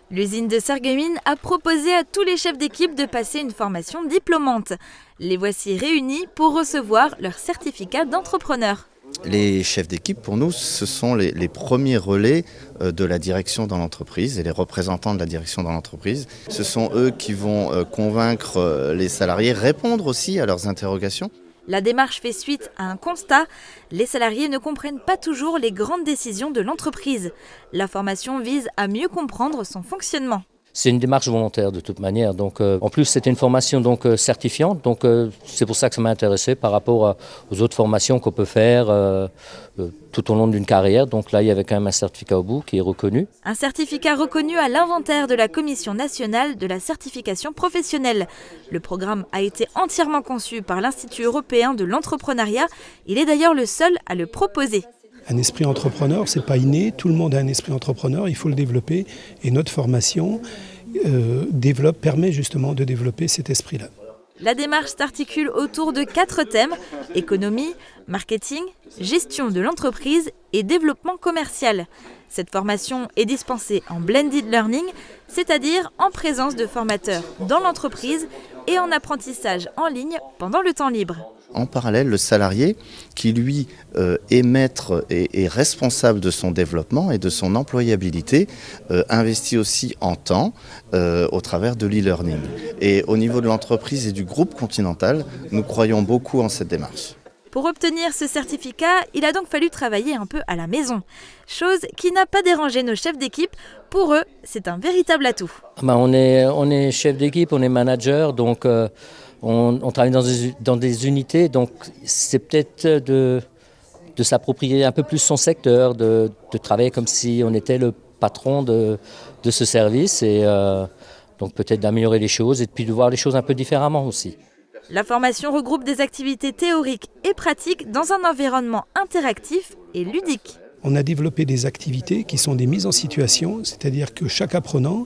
L'usine de Sarreguemines a proposé à tous les chefs d'équipe de passer une formation diplômante. Les voici réunis pour recevoir leur certificat d'entrepreneur. Les chefs d'équipe, pour nous, ce sont les premiers relais de la direction dans l'entreprise et les représentants de la direction dans l'entreprise. Ce sont eux qui vont convaincre les salariés, répondre aussi à leurs interrogations. La démarche fait suite à un constat. Les salariés ne comprennent pas toujours les grandes décisions de l'entreprise. La formation vise à mieux comprendre son fonctionnement. C'est une démarche volontaire de toute manière. Donc, en plus, c'était une formation certifiante. Donc, c'est pour ça que ça m'a intéressé par rapport aux autres formations qu'on peut faire tout au long d'une carrière. Donc là, il y avait quand même un certificat au bout qui est reconnu. Un certificat reconnu à l'inventaire de la Commission nationale de la certification professionnelle. Le programme a été entièrement conçu par l'Institut européen de l'entrepreneuriat. Il est d'ailleurs le seul à le proposer. Un esprit entrepreneur, ce n'est pas inné, tout le monde a un esprit entrepreneur, il faut le développer et notre formation permet justement de développer cet esprit-là. La démarche s'articule autour de 4 thèmes: économie, marketing, gestion de l'entreprise et développement commercial. Cette formation est dispensée en blended learning, c'est-à-dire en présence de formateurs dans l'entreprise et en apprentissage en ligne pendant le temps libre. En parallèle, le salarié qui, lui, est maître et responsable de son développement et de son employabilité, investit aussi en temps au travers de l'e-learning. Et au niveau de l'entreprise et du groupe Continental, nous croyons beaucoup en cette démarche. Pour obtenir ce certificat, il a donc fallu travailler un peu à la maison. Chose qui n'a pas dérangé nos chefs d'équipe. Pour eux, c'est un véritable atout. On est chef d'équipe, on est manager, donc on travaille dans des unités. Donc c'est peut-être de s'approprier un peu plus son secteur, de travailler comme si on était le patron de ce service. Et donc peut-être d'améliorer les choses et puis de voir les choses un peu différemment aussi. La formation regroupe des activités théoriques et pratiques dans un environnement interactif et ludique. On a développé des activités qui sont des mises en situation, c'est-à-dire que chaque apprenant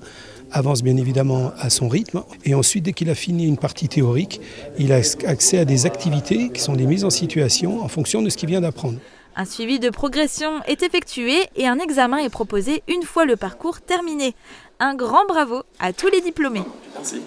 avance bien évidemment à son rythme et ensuite dès qu'il a fini une partie théorique, il a accès à des activités qui sont des mises en situation en fonction de ce qu'il vient d'apprendre. Un suivi de progression est effectué et un examen est proposé une fois le parcours terminé. Un grand bravo à tous les diplômés. Merci.